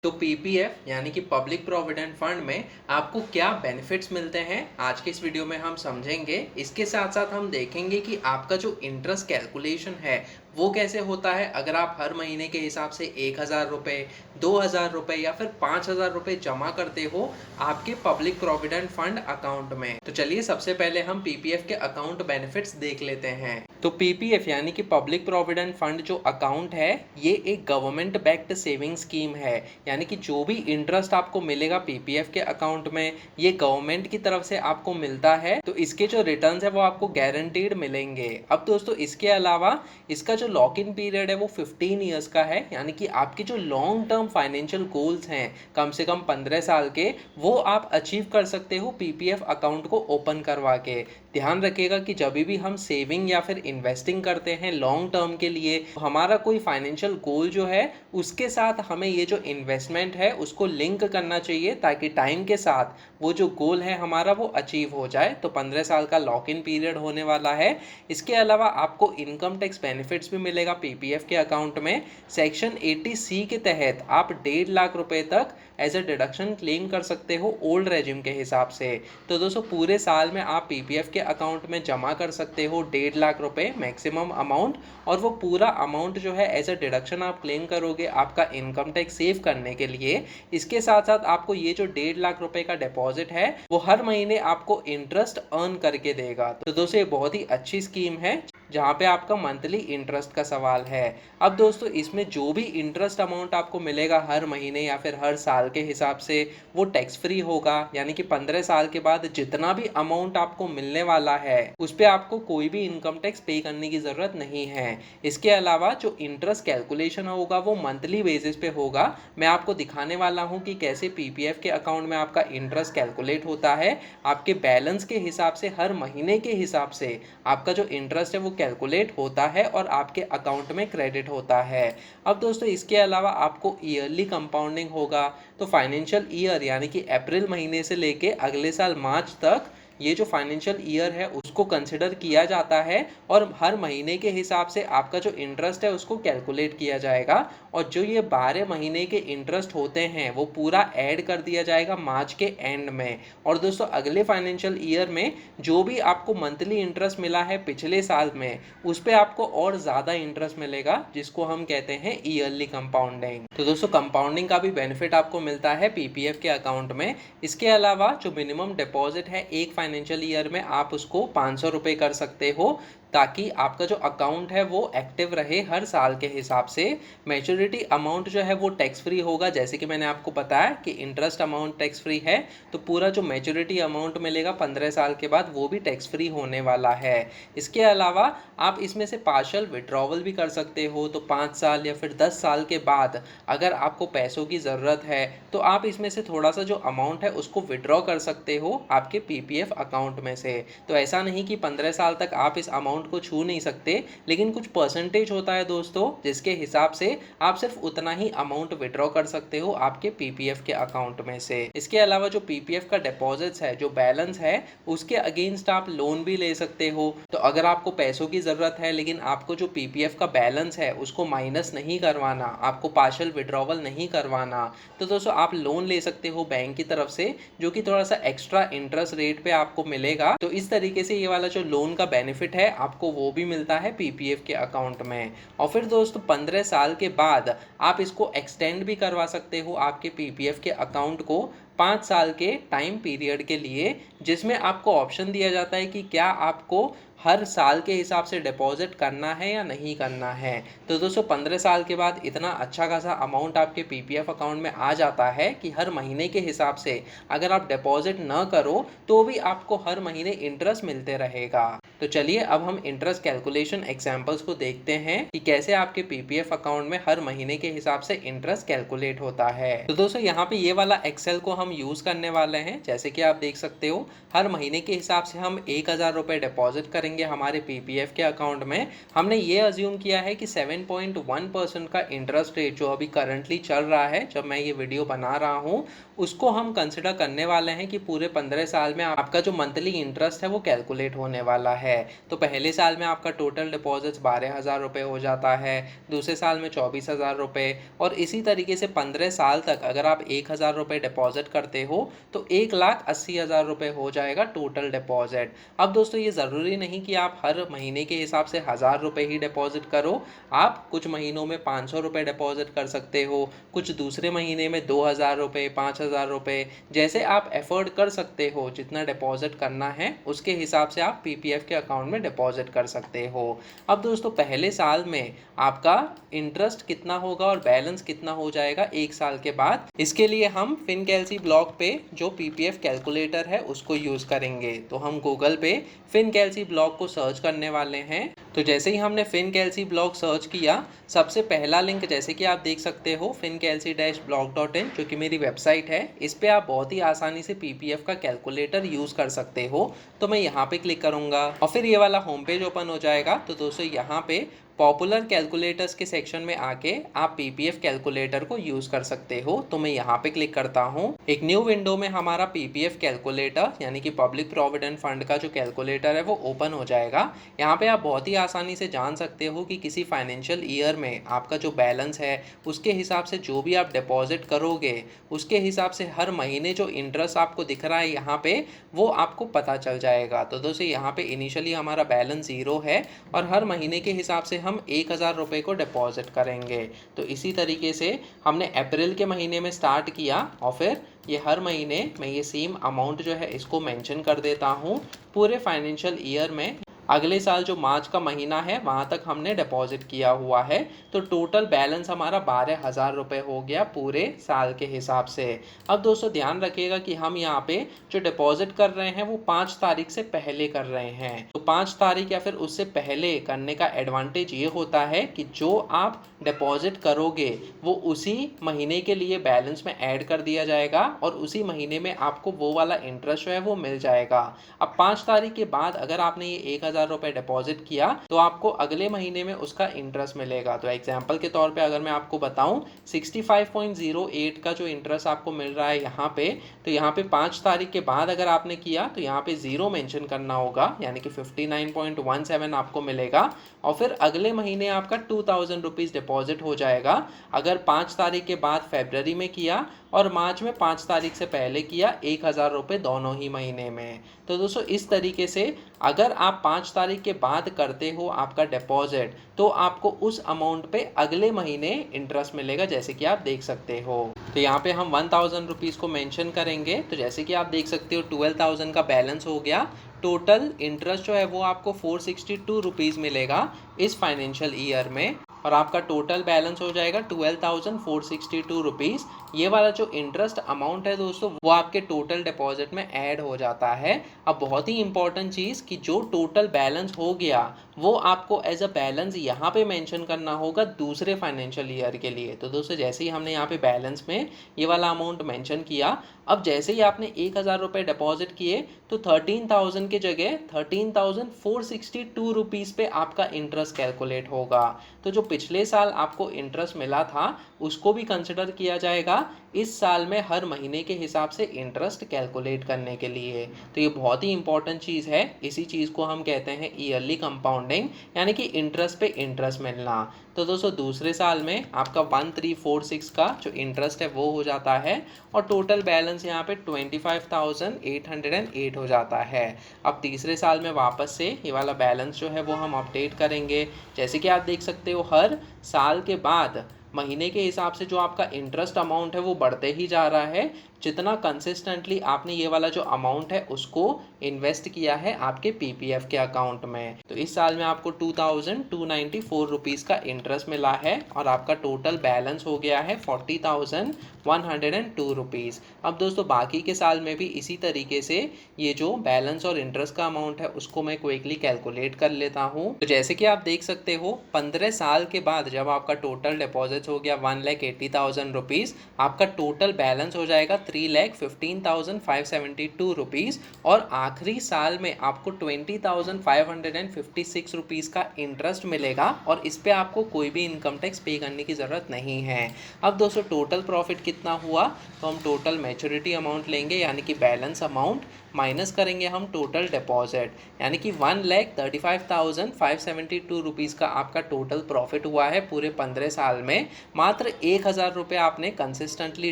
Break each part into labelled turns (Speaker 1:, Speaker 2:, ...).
Speaker 1: तो पीपीएफ यानी कि पब्लिक प्रोविडेंट फंड में आपको क्या बेनिफिट्स मिलते हैं आज के इस वीडियो में हम समझेंगे। इसके साथ साथ हम देखेंगे कि आपका जो इंटरेस्ट कैलकुलेशन है वो कैसे होता है अगर आप हर महीने के हिसाब से 1,000 रुपये, 2,000 रुपये या फिर 5,000 रुपये जमा करते हो आपके पब्लिक प्रोविडेंट फंड अकाउंट में। तो चलिए सबसे पहले हम पीपीएफ के अकाउंट बेनिफिट्स देख लेते हैं। तो पीपीएफ यानी कि पब्लिक प्रोविडेंट फंड जो अकाउंट है ये एक गवर्नमेंट बैक्ड सेविंग स्कीम है, यानी कि जो भी इंटरेस्ट आपको मिलेगा पीपीएफ के अकाउंट में ये गवर्नमेंट की तरफ से आपको मिलता है। तो इसके जो रिटर्न्स है वो आपको गारंटीड मिलेंगे। अब दोस्तों इसके अलावा इसका जो लॉक इन पीरियड है वो 15 ईयर्स का है, यानी कि आपके जो लॉन्ग टर्म फाइनेंशियल गोल्स हैं कम से कम 15 साल के वो आप अचीव कर सकते हो पीपीएफ अकाउंट को ओपन करवा के। ध्यान रखिएगा कि जब भी हम सेविंग या फिर इन्वेस्टिंग करते हैं लॉन्ग टर्म के लिए हमारा कोई फाइनेंशियल गोल जो है उसके साथ हमें ये जो इन्वेस्टमेंट है उसको लिंक करना चाहिए ताकि टाइम के साथ वो जो गोल है हमारा वो अचीव हो जाए। तो 15 साल का लॉक इन पीरियड होने वाला है। इसके अलावा आपको इनकम टैक्स बेनिफिट्स भी मिलेगा पीपीएफ के अकाउंट में। सेक्शन 80C के तहत आप 1.5 लाख रुपए तक एज ए डिडक्शन क्लेम कर सकते हो ओल्ड रेजिम के हिसाब से। तो दोस्तों पूरे साल में आप पीपीएफ के अकाउंट में जमा कर सकते हो 1.5 लाख रुपए मैक्सिमम अमाउंट, और वो पूरा अमाउंट जो है एज ए डिडक्शन आप क्लेम करोगे आपका इनकम टैक्स सेव करने के लिए। इसके साथ साथ आपको ये जो 1.5 लाख रुपए का डिपॉजिट है वो हर महीने आपको इंटरेस्ट अर्न करके देगा। तो दोस्तों ये बहुत ही अच्छी स्कीम है जहाँ पे आपका मंथली इंटरेस्ट का सवाल है। अब दोस्तों इसमें जो भी इंटरेस्ट अमाउंट आपको मिलेगा हर महीने या फिर हर साल के हिसाब से वो टैक्स फ्री होगा, यानी कि 15 साल के बाद जितना भी अमाउंट आपको मिलने वाला है उस पर आपको कोई भी इनकम टैक्स पे करने की ज़रूरत नहीं है। इसके अलावा जो इंटरेस्ट कैलकुलेशन होगा वो मंथली बेसिस पे होगा। मैं आपको दिखाने वाला हूँ कि कैसे पीपीएफ के अकाउंट में आपका इंटरेस्ट कैलकुलेट होता है। आपके बैलेंस के हिसाब से हर महीने के हिसाब से आपका जो इंटरेस्ट है वो कैलकुलेट होता है और आपके अकाउंट में क्रेडिट होता है। अब दोस्तों इसके अलावा आपको ईयरली कंपाउंडिंग होगा। तो फाइनेंशियल ईयर यानी कि अप्रैल महीने से लेके अगले साल मार्च तक ये जो फाइनेंशियल ईयर है उसको कंसिडर किया जाता है और हर महीने के हिसाब से आपका जो इंटरेस्ट है उसको कैलकुलेट किया जाएगा। और जो ये 12 महीने के इंटरेस्ट होते हैं वो पूरा ऐड कर दिया जाएगा मार्च के एंड में। और दोस्तों अगले फाइनेंशियल ईयर में जो भी आपको मंथली इंटरेस्ट मिला है पिछले साल में उस पर आपको और ज़्यादा इंटरेस्ट मिलेगा जिसको हम कहते हैं ईयरली कंपाउंडिंग। तो दोस्तों कंपाउंडिंग का भी बेनिफिट आपको मिलता है पीपीएफ के अकाउंट में। इसके अलावा जो मिनिमम डिपॉजिट है एक फाइनेंशियल ईयर में आप उसको 500 रुपये कर सकते हो ताकि आपका जो अकाउंट है वो एक्टिव रहे हर साल के हिसाब से। मैच्योरिटी अमाउंट जो है वो टैक्स फ्री होगा, जैसे कि मैंने आपको बताया कि इंटरेस्ट अमाउंट टैक्स फ्री है तो पूरा जो मैच्योरिटी अमाउंट मिलेगा 15 साल के बाद वो भी टैक्स फ्री होने वाला है। इसके अलावा आप इसमें से पार्शियल विड्रॉवल भी कर सकते हो। तो 5 साल या फिर 10 साल के बाद अगर आपको पैसों की ज़रूरत है तो आप इसमें से थोड़ा सा जो अमाउंट है उसको विड्रॉ कर सकते हो आपके पीपीएफ अकाउंट में से। तो ऐसा नहीं कि 15 साल तक आप इस अमाउंट को छू नहीं सकते, लेकिन कुछ परसेंटेज होता है दोस्तों जिसके हिसाब से आप सिर्फ उतना ही अमाउंट विड्रॉ कर सकते हो आपके पीपीएफ के अकाउंट में से। इसके अलावा जो पीपीएफ का डिपॉजिट्स है जो बैलेंस है उसके अगेंस्ट आप लोन भी ले सकते हो। तो अगर आपको पैसों की ज़रूरत है लेकिन आपको जो पीपीएफ का बैलेंस है उसको माइनस नहीं करवाना, आपको पार्शियल विड्रॉवल नहीं करवाना, तो दोस्तों आप लोन ले सकते हो बैंक की तरफ से जो कि थोड़ा सा एक्स्ट्रा इंटरेस्ट रेट पे आपको मिलेगा। तो इस तरीके से ये वाला जो लोन का बेनिफिट है आपको वो भी मिलता है पीपीएफ के अकाउंट में। और फिर दोस्तों 15 साल के बाद आप इसको एक्सटेंड भी करवा सकते हो आपके पीपीएफ के अकाउंट को 5 साल के टाइम पीरियड के लिए, जिसमें आपको ऑप्शन दिया जाता है कि क्या आपको हर साल के हिसाब से डिपॉजिट करना है या नहीं करना है। तो दोस्तों 15 साल के बाद इतना अच्छा खासा अमाउंट आपके पीपीएफ अकाउंट में आ जाता है कि हर महीने के हिसाब से अगर आप डिपॉजिट न करो तो भी आपको हर महीने इंटरेस्ट मिलते रहेगा। तो चलिए अब हम इंटरेस्ट कैलकुलेशन एग्जांपल्स को देखते हैं कि कैसे आपके पीपीएफ अकाउंट में हर महीने के हिसाब से इंटरेस्ट कैलकुलेट होता है। तो दोस्तों यहाँ पे ये वाला एक्सेल को हम हम यूज़ करने वाले हैं, जैसे कि आप देख सकते हो हर महीने के हिसाब से हम 1000 रुपये डिपॉजिट करेंगे हमारे पीपीएफ के अकाउंट में। हमने ये अज्यूम किया है कि 7.1% का इंटरेस्ट रेट जो अभी करंटली चल रहा है, जब मैं ये वीडियो बना रहा हूँ, उसको हम कंसिडर करने वाले हैं कि पूरे 15 साल में आपका जो मंथली इंटरेस्ट है वो कैलकुलेट होने वाला है। तो पहले साल में आपका टोटल डिपॉजिट्स 12,000 रुपये हो जाता है, दूसरे साल में 24,000 रुपये, और इसी तरीके से 15 साल तक अगर आप 1,000 रुपये डिपॉजिट करते हो तो 1,80,000 रुपये हो जाएगा टोटल डिपॉजिट। अब दोस्तों ये ज़रूरी नहीं कि आप हर महीने के हिसाब से 1,000 रुपये ही डिपॉजिट करो। आप कुछ महीनों में 500 रुपये डिपॉजिट कर सकते हो, कुछ दूसरे महीने में 2,000 रुपये, 5,000 रुपये, जैसे आप एफर्ड कर सकते हो। जितना डिपॉजिट करना है उसके हिसाब से आप पीपीएफ के अकाउंट में डिपॉजिट कर सकते हो। अब दोस्तों पहले साल में आपका इंटरेस्ट कितना होगा और बैलेंस कितना हो जाएगा 1 साल के बाद, इसके लिए हम फिनकैलसी ब्लॉक पे जो पीपीएफ कैलकुलेटर है उसको यूज़ करेंगे। तो हम गूगल पे फिनकैलसी ब्लॉक को सर्च करने वाले हैं। तो जैसे ही हमने फिनकैलसी ब्लॉक सर्च किया, सबसे पहला लिंक जैसे कि आप देख सकते हो fincalcy-blog.in, जो कि मेरी वेबसाइट है, इस पे आप बहुत ही आसानी से पीपीएफ का कैलकुलेटर यूज़ कर सकते हो। तो मैं यहाँ पे क्लिक करूँगा और फिर ये वाला होम पेज ओपन हो जाएगा। तो दोस्तों यहाँ पे पॉपुलर कैलकुलेटर्स के सेक्शन में आके आप पीपीएफ कैलकुलेटर को यूज़ कर सकते हो। तो मैं यहाँ पे क्लिक करता हूँ। एक न्यू विंडो में हमारा पीपीएफ कैलकुलेटर यानी कि पब्लिक प्रोविडेंट फंड का जो कैलकुलेटर है वो ओपन हो जाएगा। यहाँ पे आप बहुत ही आसानी से जान सकते हो कि किसी फाइनेंशियल ईयर में आपका जो बैलेंस है उसके हिसाब से जो भी आप डिपॉजिट करोगे उसके हिसाब से हर महीने जो इंटरेस्ट आपको दिख रहा है यहाँ पे वो आपको पता चल जाएगा। तो दोस्तों यहाँ पे इनिशियली हमारा बैलेंस 0 है और हर महीने के हिसाब से हम 1,000 रुपये को डिपॉजिट करेंगे। तो इसी तरीके से हमने अप्रैल के महीने में स्टार्ट किया और फिर ये हर महीने मैं ये सेम अमाउंट जो है इसको मेंशन कर देता हूँ। पूरे फाइनेंशियल ईयर में अगले साल जो मार्च का महीना है वहाँ तक हमने डिपॉजिट किया हुआ है। तो टोटल बैलेंस हमारा 12,000 रुपये हो गया पूरे साल के हिसाब से। अब दोस्तों ध्यान रखिएगा कि हम यहाँ पे जो डिपॉजिट कर रहे हैं वो 5 तारीख से पहले कर रहे हैं। तो 5 तारीख या फिर उससे पहले करने का एडवांटेज ये होता है कि जो आप डिपॉजिट करोगे वो उसी महीने के लिए बैलेंस में ऐड कर दिया जाएगा और उसी महीने में आपको वो वाला इंटरेस्ट जो है वो मिल जाएगा। अब 5 तारीख के बाद अगर आपने ये 1,000 रुपये डिपॉजिट किया तो आपको अगले महीने में उसका इंटरेस्ट मिलेगा। तो एग्जांपल के तौर पे अगर मैं आपको बताऊं 65.08 का जो इंटरेस्ट आपको मिल रहा है यहाँ पे, तो यहाँ पे 5 तारीख के बाद अगर आपने किया तो यहाँ पे 0 मेंशन करना होगा, यानी कि 59.17 आपको मिलेगा और फिर अगले महीने आपका 2,000 रुपीज़ डिपॉजिट हो जाएगा। अगर 5 तारीख के बाद फरवरी में किया और मार्च में 5 तारीख से पहले किया 1,000 रुपये दोनों ही महीने में। तो दोस्तों इस तरीके से अगर आप 5 तारीख के बाद करते हो आपका डिपॉजिट तो आपको उस अमाउंट पे अगले महीने इंटरेस्ट मिलेगा, जैसे कि आप देख सकते हो। तो यहाँ पे हम 1,000 रुपीज़ को मेंशन करेंगे। तो जैसे कि आप देख सकते हो 12,000 का बैलेंस हो गया। टोटल इंटरेस्ट जो है वो आपको 462 रुपीज़ मिलेगा इस फाइनेंशियल ईयर में और आपका टोटल बैलेंस हो जाएगा 12,462 रुपीज़। ये वाला जो इंटरेस्ट अमाउंट है दोस्तों वो आपके टोटल डिपॉजिट में ऐड हो जाता है। अब बहुत ही इंपॉर्टेंट चीज़ कि जो टोटल बैलेंस हो गया वो आपको एज अ बैलेंस यहाँ पे मेंशन करना होगा दूसरे फाइनेंशियल ईयर के लिए। तो दोस्तों जैसे ही हमने यहाँ पे बैलेंस में ये वाला अमाउंट मेंशन किया, अब जैसे ही आपने 1,000 रुपये डिपॉजिट किए तो 13,000 की जगह 13,462 रुपीज़ पे आपका इंटरेस्ट कैलकुलेट होगा। तो जो पिछले साल आपको इंटरेस्ट मिला था उसको भी कंसिडर किया जाएगा इस साल में हर महीने के हिसाब से इंटरेस्ट कैलकुलेट करने के लिए। तो ये बहुत ही इंपॉर्टेंट चीज़ है। इसी चीज़ को हम कहते हैं ईयरली कंपाउंडिंग, यानी कि इंटरेस्ट पे इंटरेस्ट मिलना। तो दोस्तों दूसरे साल में आपका 1346 का जो इंटरेस्ट है वो हो जाता है और टोटल बैलेंस यहाँ पे 25,808 हो जाता है। अब तीसरे साल में वापस से ये वाला बैलेंस जो है वो हम अपडेट करेंगे। जैसे कि आप देख सकते हो हर साल के बाद महीने के हिसाब से जो आपका इंटरेस्ट अमाउंट है वो बढ़ते ही जा रहा है, जितना कंसिस्टेंटली आपने ये वाला जो अमाउंट है उसको इन्वेस्ट किया है आपके पीपीएफ के अकाउंट में। तो इस साल में आपको 2,294 रुपीज़ का इंटरेस्ट मिला है और आपका टोटल बैलेंस हो गया है 40,102 रुपीज़। अब दोस्तों बाकी के साल में भी इसी तरीके से ये जो बैलेंस और इंटरेस्ट का अमाउंट है उसको मैं क्विकली कैलकुलेट कर लेता हूँ। तो जैसे कि आप देख सकते हो 15 साल के बाद जब आपका टोटल डिपॉजिट डिपॉजिट हो गया 1,80,000 रुपीज़, आपका टोटल बैलेंस हो जाएगा 3,15,572 रुपीज़ और आखिरी साल में आपको 20,556 रुपीज़ का इंटरेस्ट मिलेगा और इस पे आपको कोई भी इनकम टैक्स पे करने की ज़रूरत नहीं है। अब दोस्तों टोटल प्रॉफिट कितना हुआ, तो हम टोटल मैच्योरिटी अमाउंट लेंगे यानी कि बैलेंस अमाउंट माइनस करेंगे हम टोटल डिपॉजिट, यानी कि 1,35,572 रुपीज़ का आपका टोटल प्रॉफिट हुआ है पूरे 15 साल में। मात्र 1,000 रुपये आपने कंसिस्टेंटली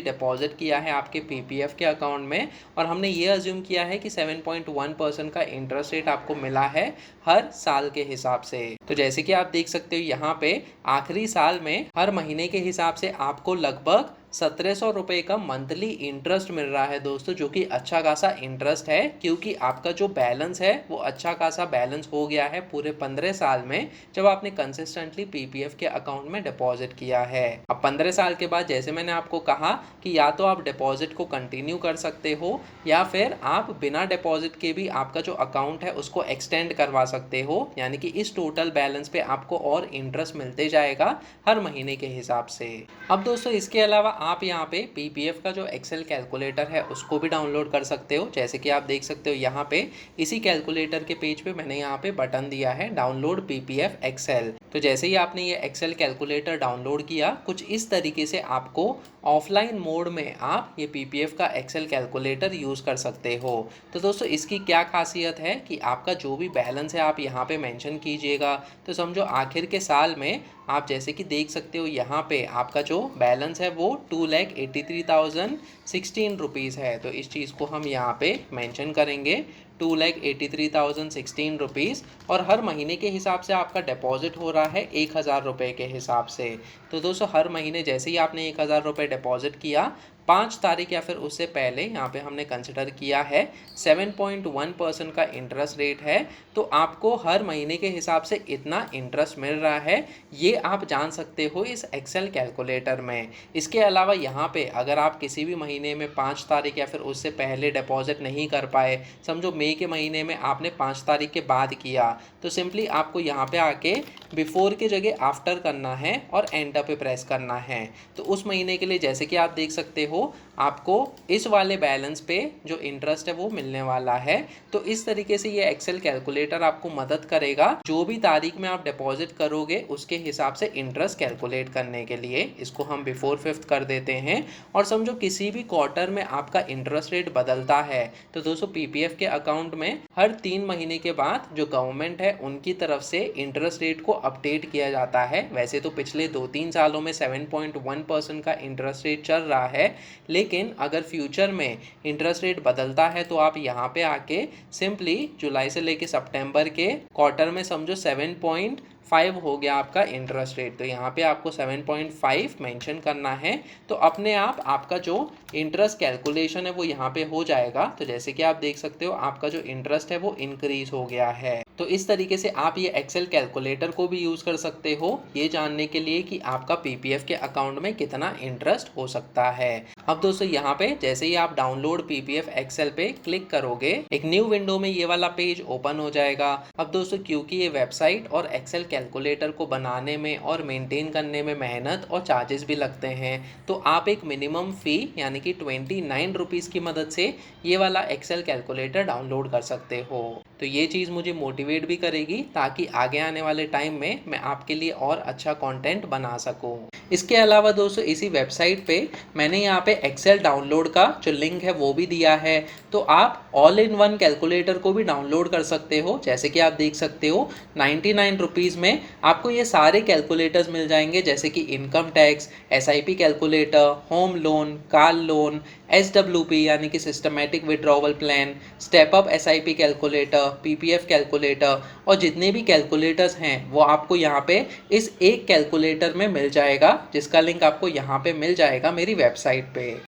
Speaker 1: डिपॉजिट किया है आपके पीपीएफ के अकाउंट में और हमने ये अज्यूम किया है कि 7.1% का इंटरेस्ट रेट आपको मिला है हर साल के हिसाब से। तो जैसे कि आप देख सकते हो यहाँ पे आखिरी साल में हर महीने के हिसाब से आपको लगभग 1,700 रुपये का मंथली इंटरेस्ट मिल रहा है दोस्तों, जो कि अच्छा खासा इंटरेस्ट है क्योंकि आपका जो बैलेंस है वो अच्छा खासा बैलेंस हो गया है पूरे 15 साल में जब आपने कंसिस्टेंटली पीपीएफ के अकाउंट में डिपॉजिट किया है। अब 15 साल के बाद जैसे मैंने आपको कहा कि या तो आप डिपॉजिट को कंटिन्यू कर सकते हो या फिर आप बिना डिपॉजिट के भी आपका जो अकाउंट है उसको एक्सटेंड करवा सकते हो, यानी कि इस टोटल बैलेंस पे आपको और इंटरेस्ट मिलते जाएगा हर महीने के हिसाब से। अब दोस्तों इसके अलावा आप यहाँ पे पीपीएफ का जो एक्सेल कैलकुलेटर है उसको भी डाउनलोड कर सकते हो। जैसे कि आप देख सकते हो यहाँ पे इसी कैलकुलेटर के पेज पे मैंने यहाँ पे बटन दिया है डाउनलोड पीपीएफ एक्सेल। तो जैसे ही आपने ये एक्सेल कैलकुलेटर डाउनलोड किया कुछ इस तरीके से आपको ऑफलाइन मोड में आप ये पीपीएफ का एक्सेल कैलकुलेटर यूज़ कर सकते हो। तो दोस्तों इसकी क्या खासियत है कि आपका जो भी बैलेंस है आप यहाँ पे मेंशन कीजिएगा। तो समझो आखिर के साल में आप जैसे कि देख सकते हो यहाँ पे आपका जो बैलेंस है वो 2,83,016 रुपीज़ है। तो इस चीज़ को हम यहाँ पे मेंशन करेंगे 2,83,016 रुपीज़ और हर महीने के हिसाब से आपका डिपॉजिट हो रहा है 1,000 रुपये के हिसाब से। तो दोस्तों हर महीने जैसे ही आपने 1,000 रुपये डिपॉजिट किया 5 तारीख या फिर उससे पहले यहाँ पे हमने कंसिडर किया है 7.1% का इंटरेस्ट रेट है, तो आपको हर महीने के हिसाब से इतना इंटरेस्ट मिल रहा है, ये आप जान सकते हो इस एक्सेल कैलकुलेटर में। इसके अलावा यहाँ पे अगर आप किसी भी महीने में 5 तारीख या फिर उससे पहले डिपॉजिट नहीं कर पाए, समझो मई के महीने में आपने 5 तारीख के बाद किया, तो सिंपली आपको यहाँ पे आके बिफोर के जगह आफ्टर करना है और एंटर पे प्रेस करना है। तो उस महीने के लिए जैसे कि आप देख सकते हो आपको इस वाले बैलेंस पे जो इंटरेस्ट है वो मिलने वाला है। तो इस तरीके से ये एक्सेल कैलकुलेटर आपको मदद करेगा जो भी तारीख में आप डिपॉजिट करोगे उसके हिसाब से इंटरेस्ट कैलकुलेट करने के लिए। इसको हम बिफोर 5th कर देते हैं और समझो किसी भी क्वार्टर में आपका इंटरेस्ट रेट बदलता है तो दोस्तों पीपीएफ के अकाउंट में हर 3 महीने के बाद जो गवर्नमेंट है उनकी तरफ से इंटरेस्ट रेट को अपडेट किया जाता है। वैसे तो पिछले 2-3 सालों में 7.1% का इंटरेस्ट रेट चल रहा है, लेकिन अगर फ्यूचर में इंटरेस्ट रेट बदलता है तो आप यहाँ पे आके सिंपली जुलाई से लेके सितंबर के क्वार्टर में समझो 7.5 हो गया आपका इंटरेस्ट रेट, तो यहाँ पे आपको 7.5 मेंशन करना है। तो अपने आप आपका जो इंटरेस्ट कैलकुलेशन है वो यहाँ पे हो जाएगा। तो जैसे कि आप देख सकते हो आपका जो इंटरेस्ट है वो इंक्रीज हो गया है। तो इस तरीके से आप ये एक्सेल कैलकुलेटर को भी यूज़ कर सकते हो ये जानने के लिए कि आपका पीपीएफ के अकाउंट में कितना इंटरेस्ट हो सकता है। अब दोस्तों यहाँ पे जैसे ही आप डाउनलोड पीपीएफ एक्सेल पे क्लिक करोगे एक न्यू विंडो में ये वाला पेज ओपन हो जाएगा। अब दोस्तों क्योंकि ये वेबसाइट और एक्सेल कैलकुलेटर को बनाने में और मेंटेन करने में मेहनत और चार्जेस भी लगते हैं, तो आप एक मिनिमम फ़ी यानी कि 29 रुपीज़ की मदद से ये वाला एक्सेल कैलकुलेटर डाउनलोड कर सकते हो। तो ये चीज़ मुझे मोटिवेट भी करेगी ताकि आगे आने वाले टाइम में मैं आपके लिए और अच्छा कंटेंट बना सकूं। इसके अलावा दोस्तों इसी वेबसाइट पे मैंने यहाँ पे एक्सेल डाउनलोड का जो लिंक है वो भी दिया है, तो आप ऑल इन वन कैलकुलेटर को भी डाउनलोड कर सकते हो। जैसे कि आप देख सकते हो 99 रुपीज़ में आपको ये सारे कैलकुलेटर्स मिल जाएंगे, जैसे कि income tax, SIP calculator, home loan, car loan, SWP यानी कि systematic withdrawal plan, step up SIP calculator, PPF calculator और जितने भी कैलकुलेटर्स हैं वो आपको यहाँ पे इस एक कैलकुलेटर में मिल जाएगा, जिसका लिंक आपको यहाँ पे मिल जाएगा मेरी वेबसाइट पे।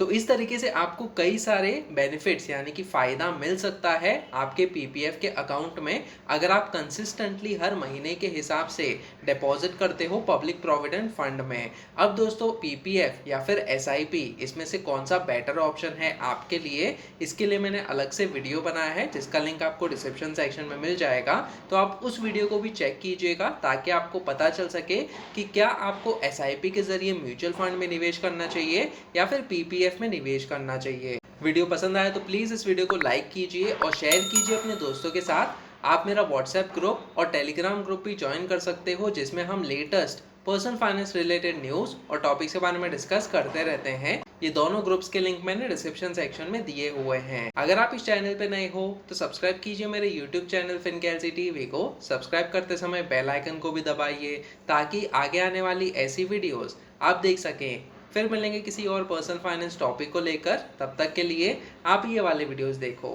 Speaker 1: तो इस तरीके से आपको कई सारे बेनिफिट्स यानी कि फ़ायदा मिल सकता है आपके पीपीएफ के अकाउंट में, अगर आप कंसिस्टेंटली हर महीने के हिसाब से डिपॉजिट करते हो पब्लिक प्रोविडेंट फंड में। अब दोस्तों पीपीएफ या फिर एसआईपी, इसमें से कौन सा बेटर ऑप्शन है आपके लिए, इसके लिए मैंने अलग से वीडियो बनाया है जिसका लिंक आपको डिस्क्रिप्शन सेक्शन में मिल जाएगा। तो आप उस वीडियो को भी चेक कीजिएगा ताकि आपको पता चल सके कि क्या आपको एसआईपी के जरिए म्यूचुअल फंड में निवेश करना चाहिए या फिर पीपीएफ में निवेश करना चाहिए। वीडियो पसंद आया तो प्लीज़ इस वीडियो को लाइक कीजिए और शेयर कीजिए अपने दोस्तों के साथ। आप मेरा व्हाट्सएप ग्रुप और टेलीग्राम ग्रुप भी ज्वाइन कर सकते हो जिसमें हम latest personal finance related news और टॉपिक्स के बारे में डिस्कस करते रहते हैं। ये दोनों ग्रुप्स के लिंक मैंने डिस्क्रिप्शन सेक्शन में दिए हुए हैं। अगर आप इस चैनल पे नए हो तो सब्सक्राइब कीजिए मेरे यूट्यूब चैनल फिनकेलसी टीवी को। सब्सक्राइब करते समय बेल आइकन को भी दबाइए ताकि आगे आने वाली ऐसी वीडियोस आप देख सकें। फिर मिलेंगे किसी और पर्सनल फाइनेंस टॉपिक को लेकर, तब तक के लिए आप ये वाले वीडियोस देखो।